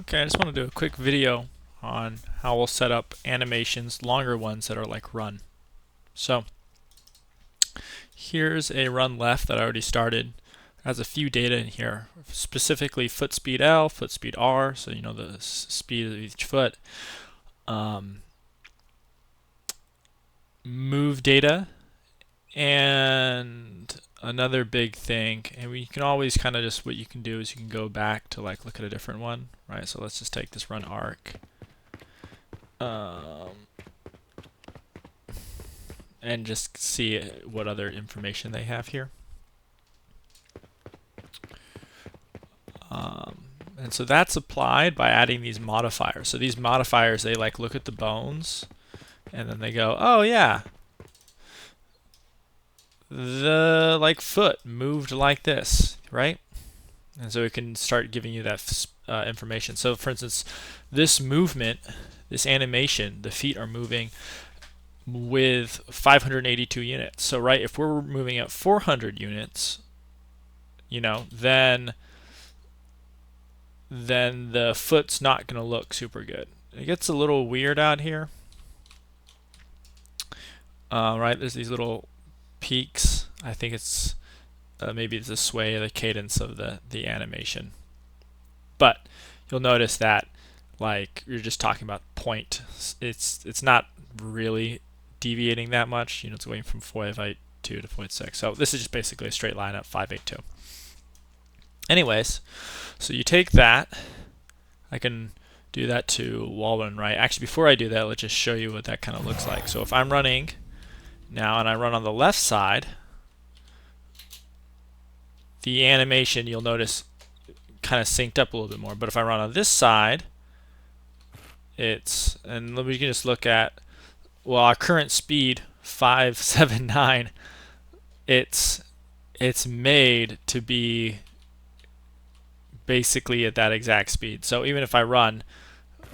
Okay, I just want to do a quick video on how we'll set up animations, longer ones that are like run. So here's a run left that I already started. It has a few data in here, specifically foot speed L, foot speed R, so you know the speed of each foot. Move data, and another big thing, and we can always kind of just, what you can do is you can go back to like look at a different one, right? So let's just take this run arc. And just see what other information they have here. And so that's applied by adding these modifiers. So these modifiers, they like look at the bones and then they go, oh yeah, the like foot moved like this, right? And so it can start giving you that information. So for instance, this movement, this animation, the feet are moving with 582 units. So right, if we're moving at 400 units, you know, then the foot's not going to look super good. It gets a little weird out here. Right, there's these little peaks. I think it's maybe it's the sway, the cadence of the animation. But you'll notice that like you're just talking about point. It's not really deviating that much. You know, it's going from 582 to 0.6. So this is just basically a straight line at 582. Anyways, so you take that. I can do that to wall one right. Actually, before I do that, let's just show you what that kind of looks like. So if I'm running now and I run on the left side, the animation, you'll notice, kind of synced up a little bit more. But if I run on this side, and we can just look at, well, our current speed, 579, it's made to be basically at that exact speed. So even if I run,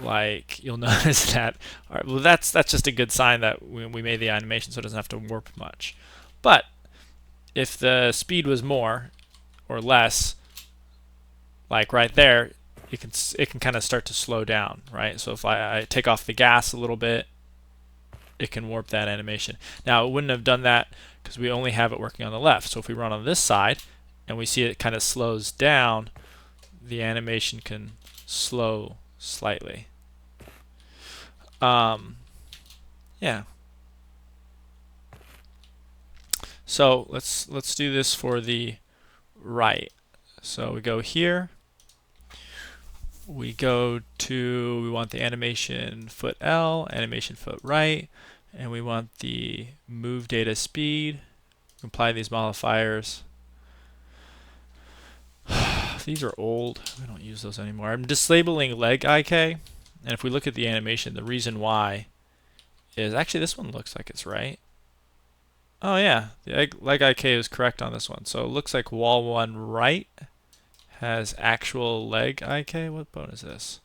like, you'll notice that, all right, well, that's just a good sign that we made the animation so it doesn't have to warp much. But if the speed was more or less, like right there, it can kind of start to slow down, right? So if I take off the gas a little bit, it can warp that animation. Now, it wouldn't have done that because we only have it working on the left. So if we run on this side and we see it kind of slows down, the animation can slow slightly. Yeah. So let's do this for the right. So we go here. We go to, we want the animation foot L, animation foot right, and we want the move data speed. Apply these modifiers. These are old. We don't use those anymore. I'm disablling leg IK, and if we look at the animation, the reason why is actually this one looks like it's right. Oh yeah, the leg IK is correct on this one. So it looks like wall one right has actual leg IK. What bone is this?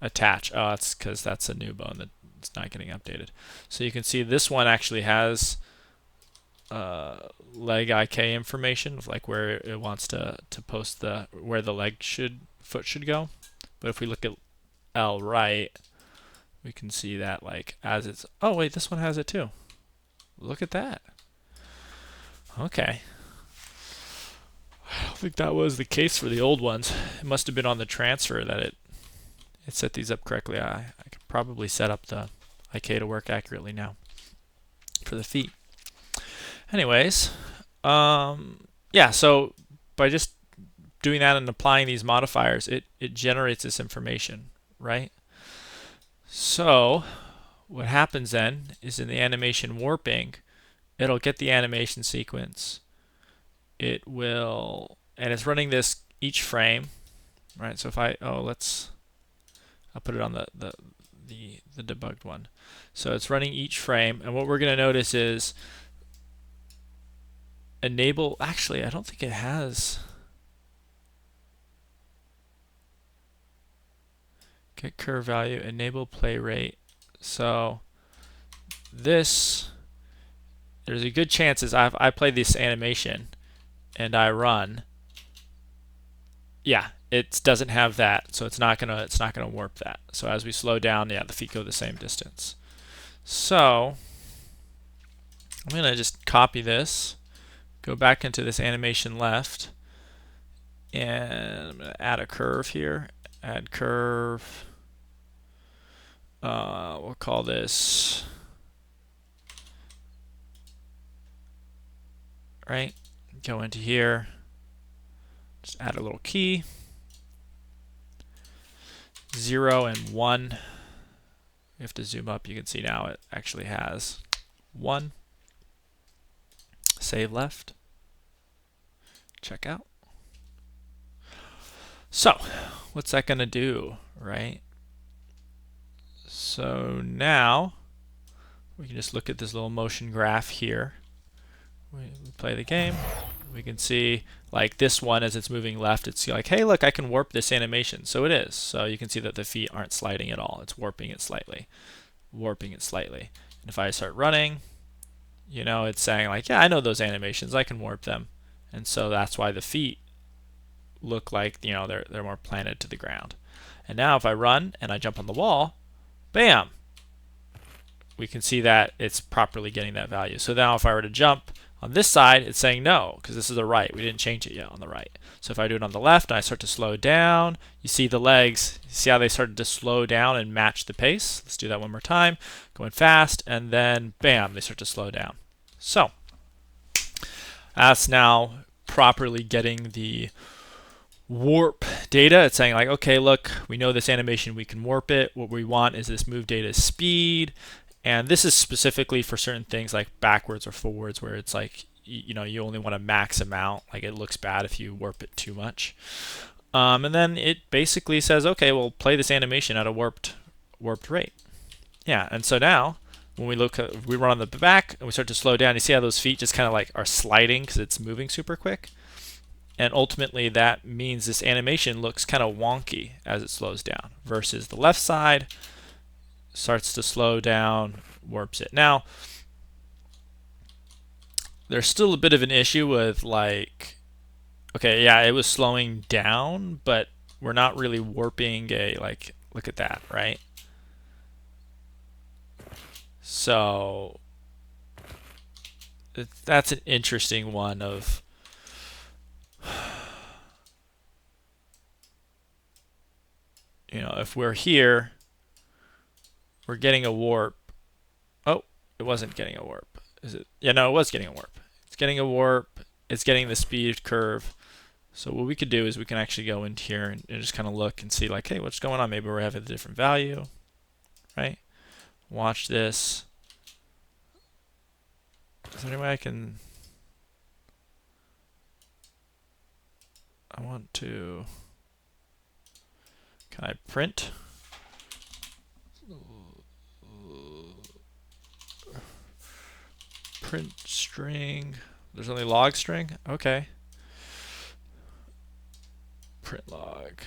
Attach. Oh, that's because that's a new bone that's not getting updated. So you can see this one actually has leg IK information of like where it wants to post where the foot should go. But if we look at L right, we can see that like as it's, oh wait, this one has it too. Look at that. Okay. I don't think that was the case for the old ones. It must have been on the transfer that it set these up correctly. I could probably set up the IK to work accurately now for the feet. Anyways, yeah, so by just doing that and applying these modifiers, it generates this information, right? So what happens then is in the animation warping, it'll get the animation sequence. It will, and it's running this each frame, right? So if I'll put it on the debugged one. So it's running each frame, and what we're going to notice is enable, actually I don't think it has, get curve value, enable play rate. So this, there's a good chance is I play this animation and I run, yeah, it doesn't have that, so it's not gonna warp that. So as we slow down, yeah, the feet go the same distance. So I'm gonna just copy this, go back into this animation left, and I'm gonna add a curve here. Add curve. We'll call this right. Go into here. Just add a little key. 0 and 1. We have to zoom up. You can see now it actually has 1. Save left. Check out. So, what's that going to do, right? So now we can just look at this little motion graph here. We play the game. We can see like this one as it's moving left, it's like, hey, look, I can warp this animation. So it is. So you can see that the feet aren't sliding at all. It's warping it slightly. Warping it slightly. And if I start running, you know, it's saying like, yeah, I know those animations. I can warp them. And so that's why the feet look like, you know, they're more planted to the ground. And now if I run and I jump on the wall, bam, we can see that it's properly getting that value. So now if I were to jump on this side, it's saying no, because this is the right. We didn't change it yet on the right. So if I do it on the left and I start to slow down, you see the legs, you see how they started to slow down and match the pace? Let's do that one more time. Going fast, and then bam, they start to slow down. So that's now properly getting the warp data. It's saying like, okay, look, we know this animation, we can warp it. What we want is this move data speed. And this is specifically for certain things like backwards or forwards, where it's like, you know, you only want a max amount. Like it looks bad if you warp it too much. And then it basically says, okay, well, play this animation at a warped rate. Yeah, and so now when we look at, we run on the back and we start to slow down, you see how those feet just kind of like are sliding because it's moving super quick. And ultimately that means this animation looks kind of wonky as it slows down, versus the left side starts to slow down, warps it. Now, there's still a bit of an issue with like, okay, yeah, it was slowing down, but we're not really warping a, like, look at that, right? So that's an interesting one of, you know, if we're here, we're getting a warp. Oh, it wasn't getting a warp. Is it? Yeah, no, it was getting a warp. It's getting a warp. It's getting the speed curve. So what we could do is we can actually go into here and just kind of look and see like, hey, what's going on? Maybe we're having a different value, right? Watch this. Is there any way I want to, can I print? Print string. There's only log string? Okay. Print log.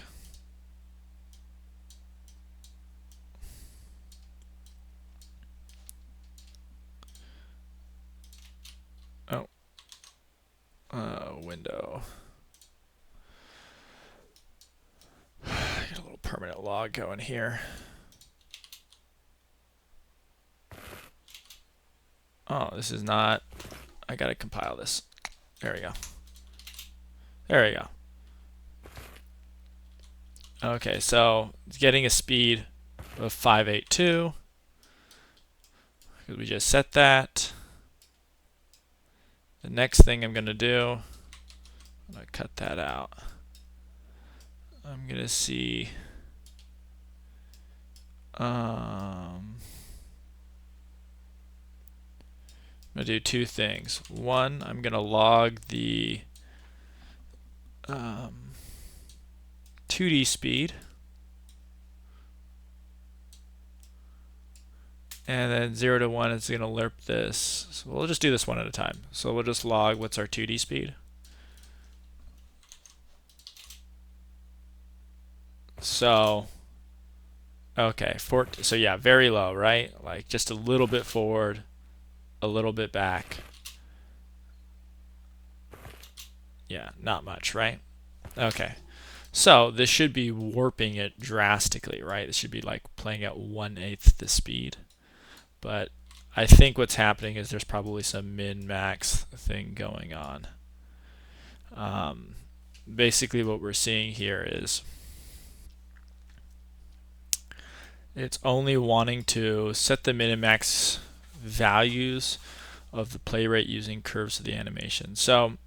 Oh. Window. Get a little permanent log going here. Oh, this is not, I gotta compile this. There we go. There we go. Okay, so it's getting a speed of 582 because we just set that. The next thing I'm going to do, I'm going to cut that out. I'm going to see I'm going to do two things. One, I'm going to log the 2D speed, and then 0 to 1 is going to lerp this. So we'll just do this one at a time. So we'll just log what's our 2D speed. So, okay, so yeah, very low, right? Like just a little bit forward, a little bit back. Yeah, not much, right? Okay. So this should be warping it drastically, right? This should be like playing at 1/8 the speed. But I think what's happening is there's probably some min-max thing going on. Basically what we're seeing here is it's only wanting to set the min and max values of the play rate using curves of the animation. So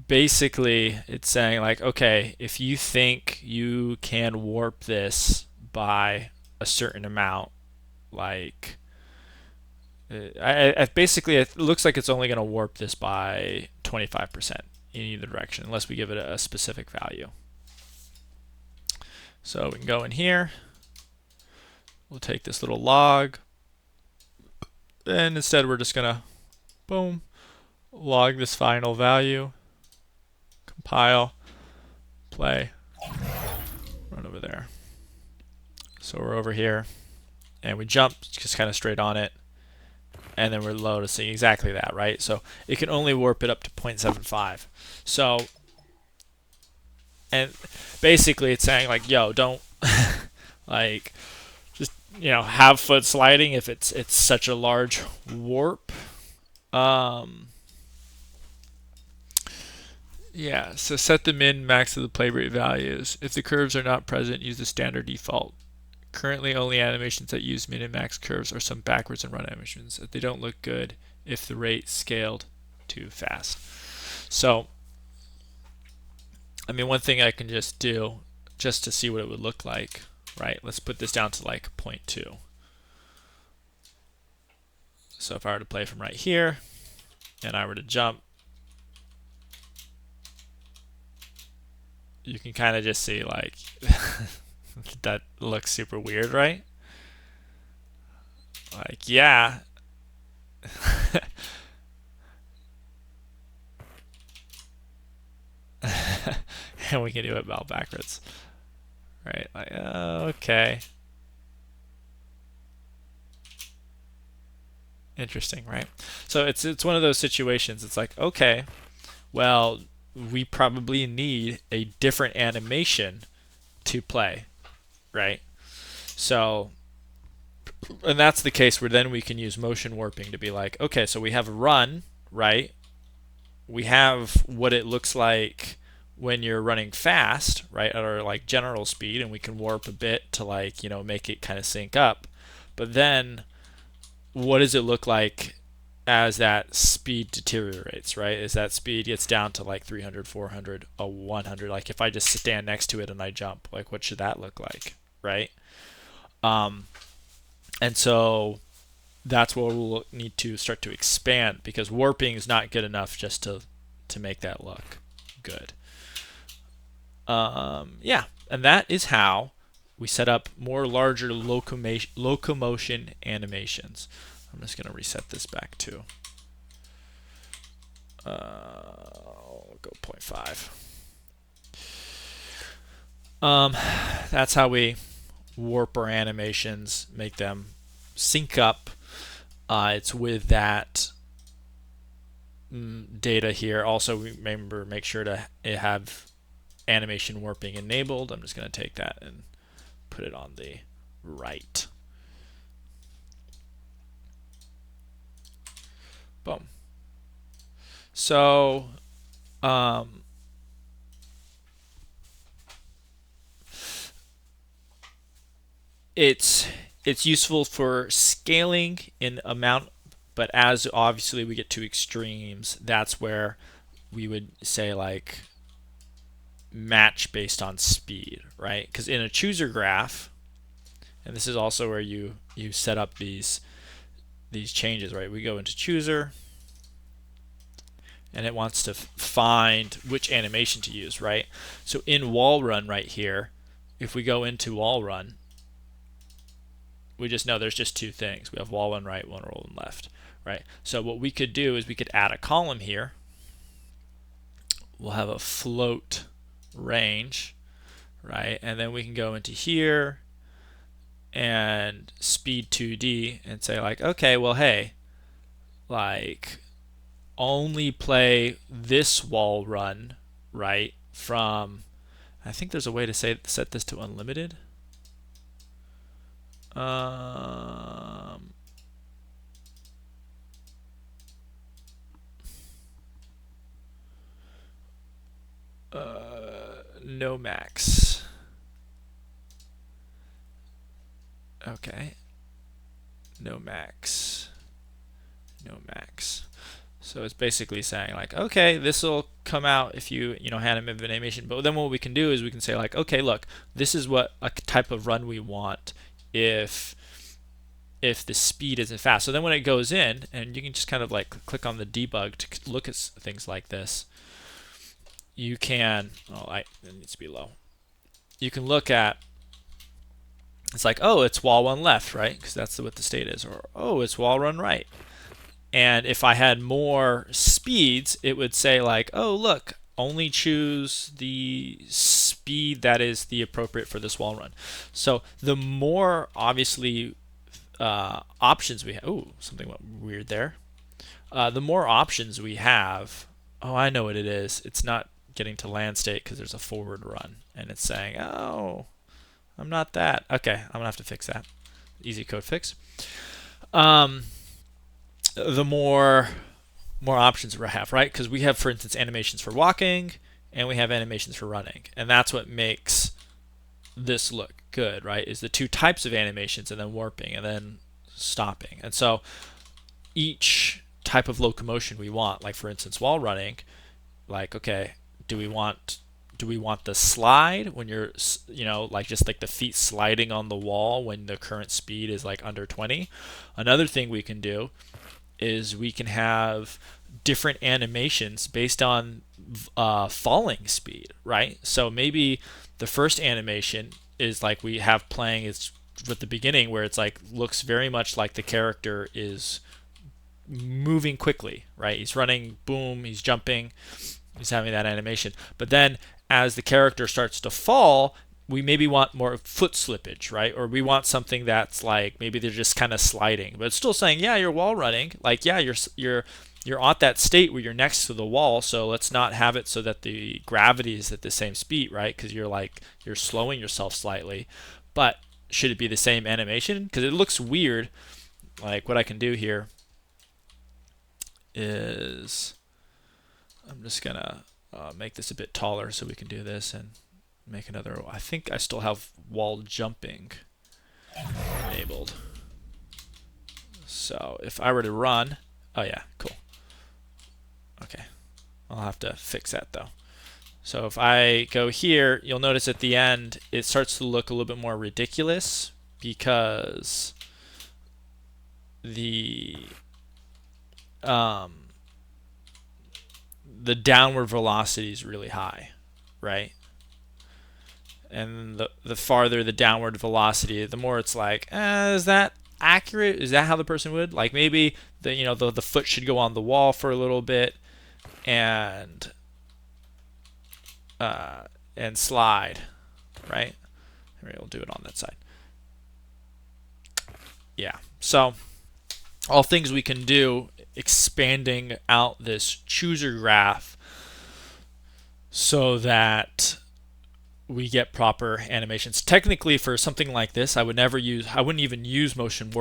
basically it's saying like, okay, if you think you can warp this by a certain amount, like basically it looks like it's only going to warp this by 25% in either direction unless we give it a specific value. So we can go in here, we'll take this little log, and instead we're just gonna boom log this final value, compile, play, run over there. So we're over here and we jump just kind of straight on it, and then we're noticing exactly that, right? So it can only warp it up to 0.75. So and basically it's saying like, yo, don't like just, you know, have foot sliding if it's such a large warp. Yeah, so set the min max of the play rate values. If the curves are not present, use the standard default. Currently only animations that use min and max curves are some backwards and run animations. They don't look good if the rate scaled too fast. So I mean, one thing I can just do just to see what it would look like, right? Let's put this down to like 0.2. So if I were to play from right here and I were to jump, you can kind of just see like that looks super weird, right? Like, yeah. And we can do it bell backwards, right? Like, okay. Interesting, right? So it's one of those situations. It's like, okay, well, we probably need a different animation to play, right? So, and that's the case where then we can use motion warping to be like, okay, so we have a run, right? We have what it looks like when you're running fast, right, at our like general speed, and we can warp a bit to like, you know, make it kind of sync up. But then what does it look like as that speed deteriorates, right? As that speed gets down to like 300, 400, 100, like if I just stand next to it and I jump, like what should that look like, right? And so that's where we'll need to start to expand, because warping is not good enough just to make that look good. Yeah, and that is how we set up more larger locomotion animations. I'm just going to reset this back to I'll go 0.5. That's how we warp our animations, make them sync up. It's with that data here. Also, remember, make sure to have animation warping enabled. I'm just going to take that and put it on the right. Boom. So it's useful for scaling in amount, but as obviously we get to extremes, that's where we would say like match based on speed, right? Because in a chooser graph, and this is also where you set up these changes, right? We go into chooser, and it wants to find which animation to use, right? So in wall run right here, if we go into wall run, we just know there's just two things. We have wall run right, wall run left, right? So what we could do is we could add a column here. We'll have a float range, right? And then we can go into here and speed 2D and say like, okay, well, hey, like only play this wall run right, from, I think there's a way to set this to unlimited. No max. Okay. No max. No max. So it's basically saying like, okay, this will come out if you had a bit of animation. But then what we can do is we can say like, okay, look, this is what a type of run we want if the speed isn't fast. So then when it goes in, and you can just kind of like click on the debug to look at things like this. You can, it needs to be low. You can look at, it's like, oh, it's wall one left, right? Because that's what the state is. Or, oh, it's wall run right. And if I had more speeds, it would say like, oh, look, only choose the speed that is the appropriate for this wall run. So the more obviously options we have, oh, something went weird there. The more options we have, oh, I know what it is. It's not getting to land state because there's a forward run, and it's saying, oh, I'm not that. Okay, I'm gonna have to fix that. Easy code fix. The more options we have, right? Because we have, for instance, animations for walking and we have animations for running, and that's what makes this look good, right? Is the two types of animations and then warping and then stopping. And so each type of locomotion we want, like for instance, wall running, like, okay, do we want the slide when you're, like just like the feet sliding on the wall when the current speed is like under 20? Another thing we can do is we can have different animations based on falling speed, right? So maybe the first animation is like we have playing is with the beginning where it's like looks very much like the character is moving quickly, right? He's running, boom, he's jumping, he's having that animation. But then as the character starts to fall, we maybe want more foot slippage, right? Or we want something that's like maybe they're just kind of sliding, but it's still saying, yeah, you're wall running. Like, yeah, you're at that state where you're next to the wall, so let's not have it so that the gravity is at the same speed, right? Because you're slowing yourself slightly. But should it be the same animation? Because it looks weird. Like what I can do here is I'm just gonna make this a bit taller so we can do this and make another. I think I still have wall jumping enabled. So if I were to run, oh yeah, cool. Okay, I'll have to fix that though. So if I go here, you'll notice at the end it starts to look a little bit more ridiculous because the downward velocity is really high, right? And the farther the downward velocity, the more it's like, is that accurate? Is that how the person would? Like maybe the foot should go on the wall for a little bit and slide, right? Maybe we'll do it on that side. Yeah. So all things we can do expanding out this chooser graph so that we get proper animations. Technically, for something like this, I wouldn't even use motion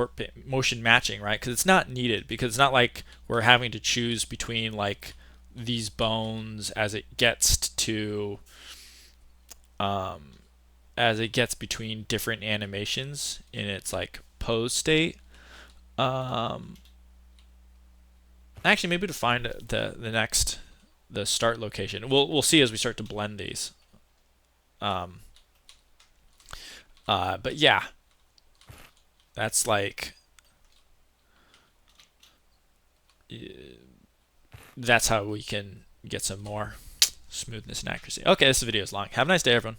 matching, right? Because it's not needed, because it's not like we're having to choose between like these bones as it gets between different animations in its like pose state. Actually, maybe to find the start location, we'll see as we start to blend these. But yeah, that's like that's how we can get some more smoothness and accuracy. Okay, this video is long. Have a nice day, everyone.